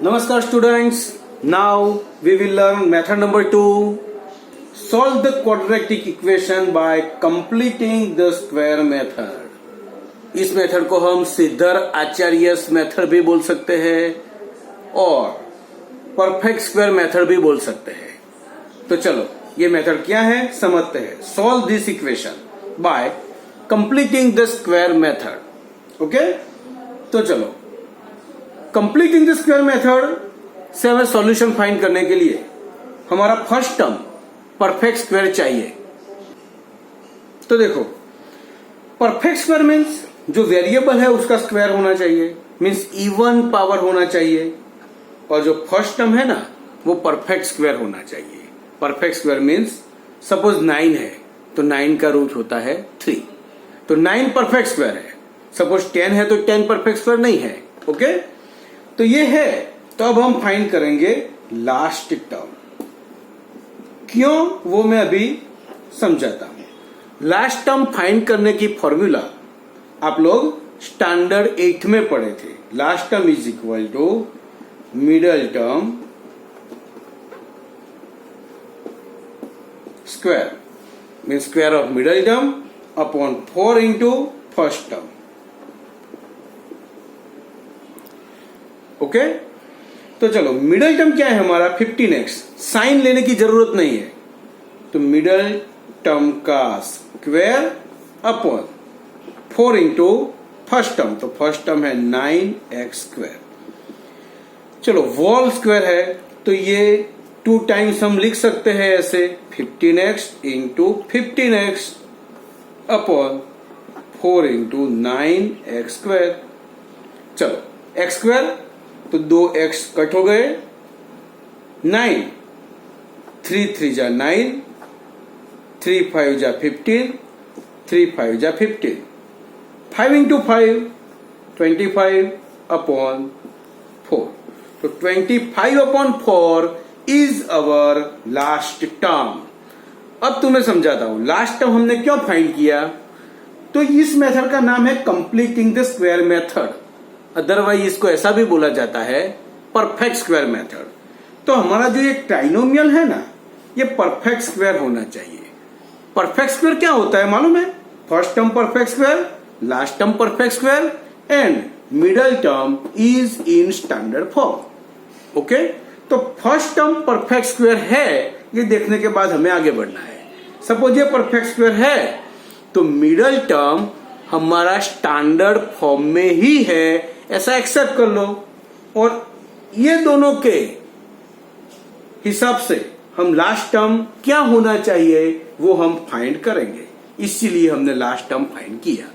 Namaskar students. Now we will learn method number 2. Solve the quadratic equation by completing the square method. इस method को हम सिद्धर acharyas method भी बोल सकते हैं और परफेक्ट स्क्वायर मेथड भी बोल सकते हैं। तो चलो ये मेथड क्या है समझते हैं। Solve this equation by completing the square method. Okay, तो चलो कंप्लीटिंग द स्क्वायर मेथड से हमें सॉल्यूशन फाइंड करने के लिए हमारा फर्स्ट टर्म परफेक्ट स्क्वायर चाहिए। तो देखो परफेक्ट स्क्वायर मीन्स जो वेरिएबल है उसका स्क्वायर होना चाहिए, मीन्स इवन पावर होना चाहिए, और जो फर्स्ट टर्म है ना वो परफेक्ट स्क्वायर होना चाहिए। परफेक्ट स्क्वायर मीन्स सपोज 9 है तो 9 का रूट होता है 3, तो 9 परफेक्ट स्क्वायर है। सपोज 10 है तो 10 परफेक्ट स्क्वायर नहीं है। ओके, तो ये है। तो अब हम फाइंड करेंगे लास्ट टर्म। क्यों वो मैं अभी समझाता हूं। लास्ट टर्म फाइंड करने की फॉर्मूला आप लोग स्टैंडर्ड 8 में पढ़े थे। Last term is equal to middle term square, mean square of middle term upon 4 into first term. Okay, तो चलो मिडल टर्म क्या है हमारा 15x। साइन लेने की जरूरत नहीं है, तो मिडल टर्म का square upon 4 into first term, तो फर्स्ट टर्म है 9x स्क्वायर। चलो वॉल स्क्वायर है तो ये 2 टाइम्स हम लिख सकते हैं ऐसे 15x into 15x upon 4 into 9x square. चलो x स्क्वायर तो 2x कट हो गए, 9 3 3 जा 9, 3 5 जा 15, 3 5 जा 15, 5 इंटू 5 25 अपॉन 4, तो 25 upon 4 is our last term. अब तुम्हें समझाता हूं लास्ट टर्म हमने क्यों फाइंड किया। तो इस मेथड का नाम है completing the square method, otherwise इसको ऐसा भी बोला जाता है परफेक्ट स्क्वायर मेथड। तो हमारा जो ये ट्राइनोमियल है ना ये परफेक्ट स्क्वायर होना चाहिए। परफेक्ट स्क्वायर क्या होता है मालूम है? First term perfect square, last term perfect square and middle term is in standard form. Okay, तो फर्स्ट टर्म परफेक्ट स्क्वायर है ये देखने के बाद हमें आगे बढ़ना है। सपोज ये परफेक्ट स्क्वायर है तो मिडल टर्म हमारा स्टैंडर्ड फॉर्म में ही है ऐसा एक्सेप्ट कर लो, और ये दोनों के हिसाब से हम लास्ट टर्म क्या होना चाहिए वो हम फाइंड करेंगे। इसीलिए हमने लास्ट टर्म फाइंड किया।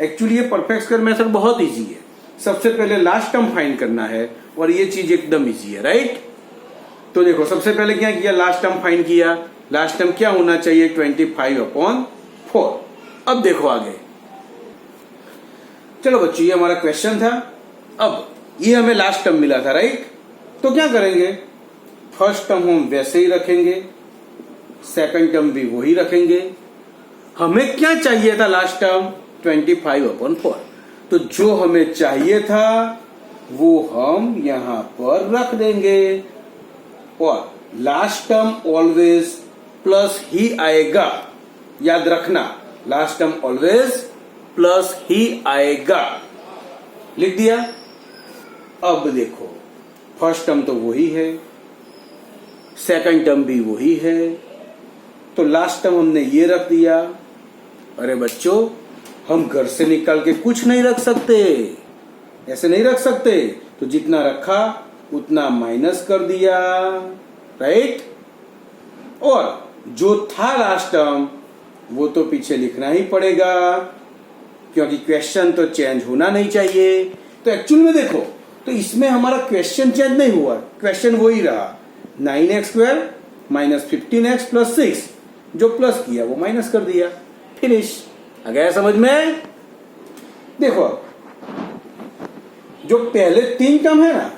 एक्चुअली ये परफेक्ट स्क्वायर मेथड बहुत इजी है। सबसे पहले लास्ट टर्म फाइंड करना है और ये चीज एकदम इजी है, राइट। तो देखो सबसे पहले क्या किया, लास्ट टर्म फाइंड किया। लास्ट टर्म क्या होना चाहिए 25 अपॉन 4। अब देखो आगे, चलो बच्चों ये हमारा क्वेश्चन था। अब ये हमें लास्ट टर्म मिला था, राइट। तो क्या करेंगे, फर्स्ट टर्म हम वैसे ही रखेंगे, सेकंड टर्म भी वही रखेंगे। हमें क्या चाहिए था लास्ट टर्म 25 अपॉन 4, तो जो हमें चाहिए था वो हम यहां पर रख देंगे। और लास्ट टर्म ऑलवेज प्लस ही आएगा, याद रखना लास्ट टर्म ऑलवेज प्लस ही आएगा। लिख दिया। अब देखो फर्स्ट टर्म तो वही है, सेकंड टर्म भी वही है, तो लास्ट टर्म हमने ये रख दिया। अरे बच्चों हम घर से निकाल के कुछ नहीं रख सकते, ऐसे नहीं रख सकते, तो जितना रखा उतना माइनस कर दिया, राइट। और जो था लास्ट टर्म वो तो पीछे लिखना ही पड़ेगा क्योंकि क्वेश्चन तो चेंज होना नहीं चाहिए। तो एक्चुअल में देखो तो इसमें हमारा क्वेश्चन चेंज नहीं हुआ, क्वेश्चन वही रहा 9x square minus 15x plus 6, जो प्लस किया वो माइनस कर दिया, फिनिश। आ गया समझ में? देखो जो पहले 3 टर्म है ना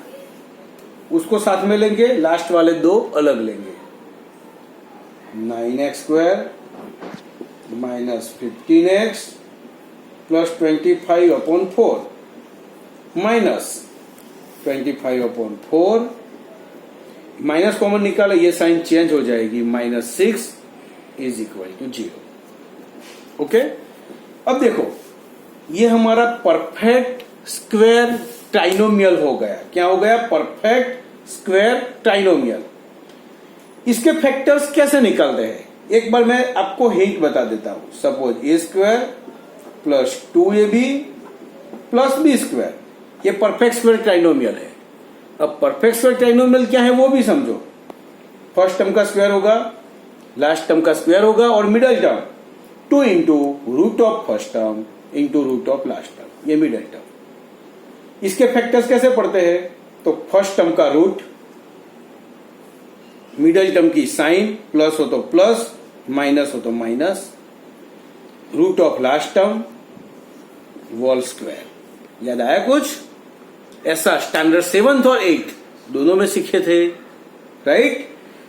उसको साथ में लेंगे, लास्ट वाले 2 अलग लेंगे। 9x square minus 15x plus 25 upon 4 minus 25/4, minus common निकाला, ये साइन चेंज हो जाएगी, -6 इज इक्वल टू 0। ओके, अब देखो ये हमारा परफेक्ट स्क्वायर ट्राइनोमियल हो गया। क्या हो गया? Perfect square trinomial. इसके फैक्टर्स कैसे निकालते हैं? एक बार मैं आपको हिंट बता देता हूं। Suppose a² plus 2ab plus b², ये परफेक्ट स्क्वायर ट्राइनोमियल है। अब परफेक्ट स्क्वायर ट्राइनोमियल क्या है वो भी समझो। फर्स्ट टर्म का स्क्वायर होगा, लास्ट टर्म का स्क्वायर होगा, और middle term 2 into root of first term into root of last term, ये मिडल टर्म। इसके फैक्टर्स कैसे पढ़ते हैं? तो फर्स्ट टर्म का रूट, मिडल टर्म की साइन, प्लस हो तो प्लस, माइनस हो तो minus, root of last term whole square. याद आया कुछ? ऐसा स्टैंडर्ड 7th और 8th दोनों में सीखे थे, राइट?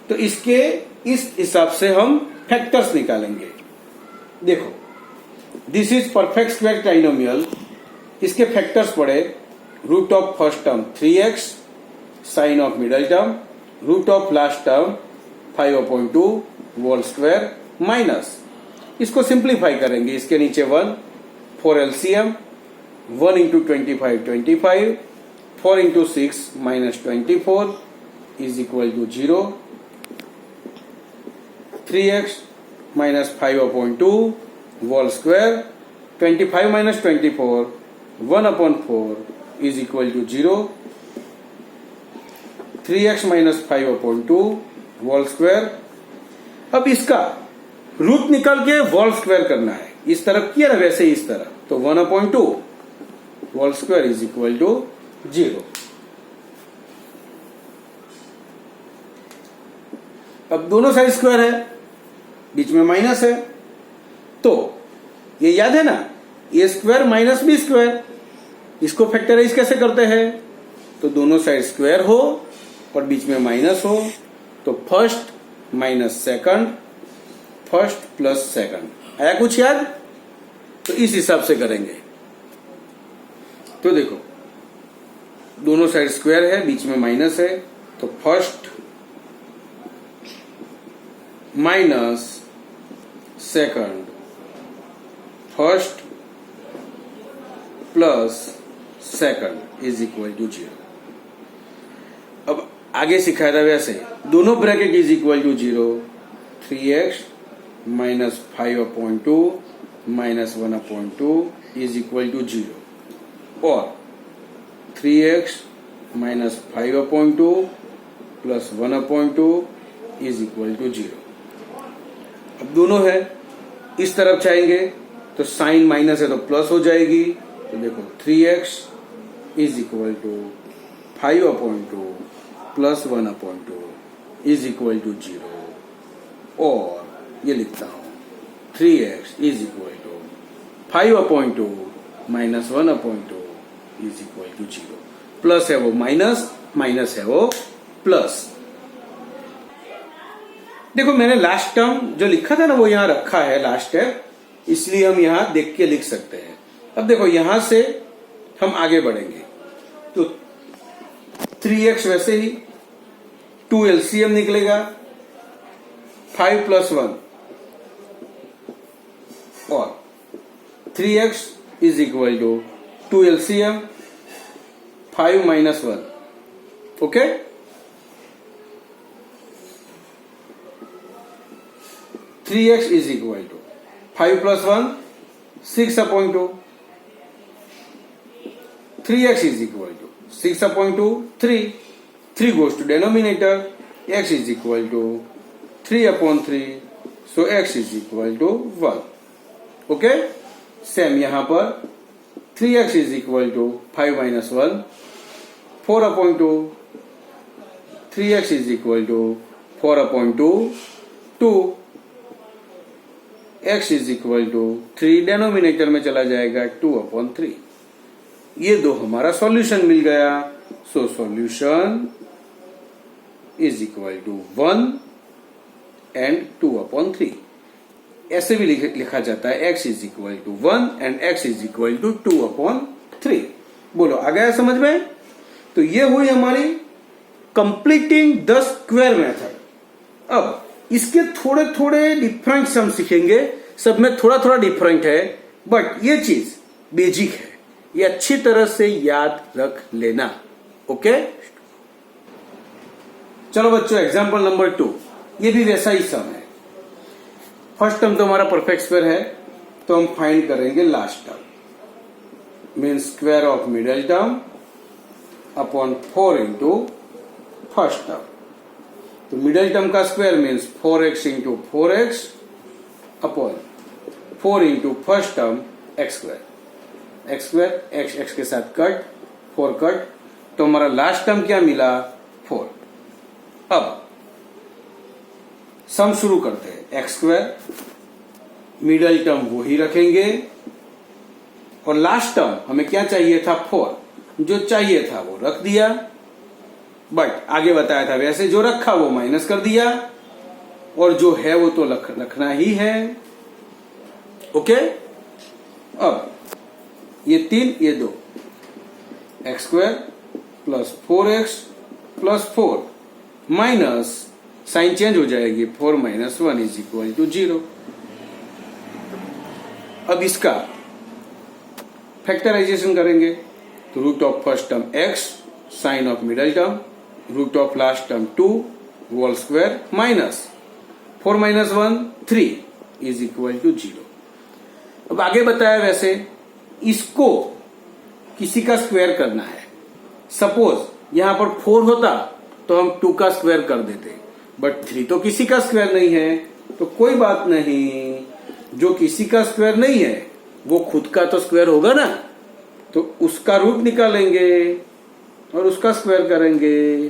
तो इसके इस हिसाब से हम फैक्टर्स निकालेंगे। देखो, this is perfect square trinomial. इसके फैक्टर्स पड़े, root of first term 3x, sign of middle term, root of last term 5/2 whole square, minus, इसको सिंप्लीफाई करेंगे, इसके नीचे 1, 4 LCM, 1 into 25 25, 4 into 6 -24 is equal to 0, 3x minus 5/2 whole square, 25 minus 24 1/4 is equal to 0, 3x minus 5/2 whole square. अब इसका root निकाल के whole square करना है। इस तरफ किया ना, वैसे ही इस तरफ, तो 1/2 whole square is equal to 0। अब दोनों साइड स्क्वायर है, बीच में माइनस है, तो ये याद है ना, a² माइनस b²। इसको फैक्टराइज कैसे करते हैं? तो दोनों साइड स्क्वायर हो और बीच में माइनस हो, तो first minus second, first plus second. आया कुछ याद? तो इस हिसाब से करेंगे। तो देखो, दोनों साइड स्क्वायर है, बीच में माइनस है, तो first minus second, first plus second is equal to 0। अब आगे सिखाया था वैसे, दोनों bracket is equal to 0, 3x minus 5/2 minus 1/2 is equal to 0, और 3x minus 5/2 plus 1/2 is equal to 0। अब दोनों है, इस तरफ चाहेंगे तो साइन माइनस है तो प्लस हो जाएगी, तो देखो 3x is equal to 5/2 plus 1/2 is equal to 0, और ये लिखता हूं 3x is equal to 5/2 minus 1/2 is equal to 0। Plus है वो माइनस, माइनस है वो प्लस। देखो, मैंने लास्ट टर्म जो लिखा था ना वो यहां रखा है लास्ट स्टेप, इसलिए हम यहां देख के लिख सकते हैं। अब देखो, यहां से हम आगे बढ़ेंगे, तो 3x वैसे ही, 2 LCM निकलेगा, 5 प्लस 1, और 3x is equal to 2 LCM 5 minus 1। Okay, three x is equal to 5 plus 1 6/2, 3x is equal to 6/2, 3 goes to denominator, x is equal to 3/3, so x is equal to 1. Okay, same यहां पर 3x is equal to 5 minus 1, 4/2, 3x is equal to 4/2, 2, x is equal to 3, denominator में चला जाएगा 2/3। ये दो हमारा solution मिल गया। So solution is equal to 1 and 2/3। ऐसे भी लिखा जाता है x is equal to 1 and x is equal to 2/3। बोलो, आ गया समझ में? तो ये हुई हमारी कंप्लीटिंग द स्क्वायर मेथड। अब इसके थोड़े थोड़े डिफरेंस हम सीखेंगे, सब में थोड़ा थोड़ा डिफरेंट है, बट ये चीज बेसिक है, ये अच्छी तरह से याद रख लेना। ओके, चलो बच्चों, एग्जाम्पल नंबर 2, ये भी वैसा ही सम है। फर्स्ट टर्म तो हमारा परफेक्ट स्क्वायर है, तो हम फाइंड करेंगे last term, mean square of middle term upon 4 into first term. तो मिडिल टर्म का square means 4x into 4x upon 4 into first term x square. X square x x के साथ cut, 4 cut, तो हमारा last term क्या मिला? 4। अब सम शुरू करते हैं। एक्स स्क्वायर, मिडिल टर्म वो ही रखेंगे, और लास्ट टर्म हमें क्या चाहिए था? 4। जो चाहिए था वो रख दिया, बट आगे बताया था वैसे जो रखा वो माइनस कर दिया, और जो है वो तो रखना ही है। ओके, अब ये 3 ये 2, x square plus 4x plus 4 minus sign change हो जाएगी, 4 माइनस 1 इज इक्वल टू 0। अब इसका फैक्टराइजेशन करेंगे, तो root of first term x, sign of middle term, root of last term 2 whole square minus 4 minus 1 3 is equal to 0। अब आगे बताया वैसे इसको किसी का स्क्वायर करना है। सपोज यहां पर 4 होता तो हम 2 का स्क्वायर कर देते, बट 3 तो किसी का स्क्वायर नहीं है, तो कोई बात नहीं, जो किसी का स्क्वायर नहीं है वो खुद का तो स्क्वायर होगा ना, तो उसका रूट निकालेंगे और उसका स्क्वायर करेंगे,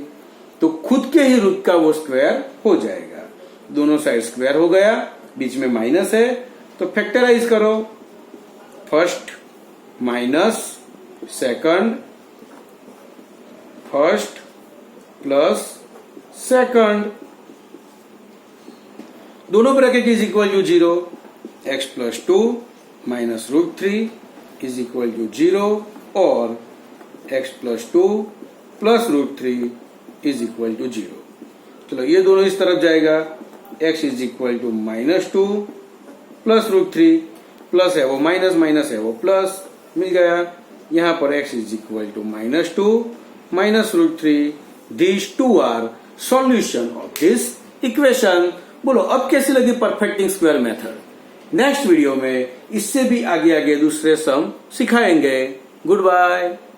तो खुद के ही रूट का वो स्क्वायर हो जाएगा। दोनों साइड स्क्वायर हो गया, बीच में माइनस है, तो फैक्टराइज करो, first minus second, first plus second, दोनों bracket is equal to 0, x plus 2 minus root 3 is equal to 0, और x plus 2 plus root 3 is equal to 0। चलो ये दोनों इस तरफ जाएगा, x is equal to minus 2 plus root 3, plus है वो माइनस, माइनस है वो प्लस, मिल गया। यहां पर x is equal to minus 2 minus root 3, this two are solution of this equation. बोलो अब कैसी लगी perfecting square method? Next video में इससे भी आगे आगे दूसरे सम सिखाएंगे। Good bye.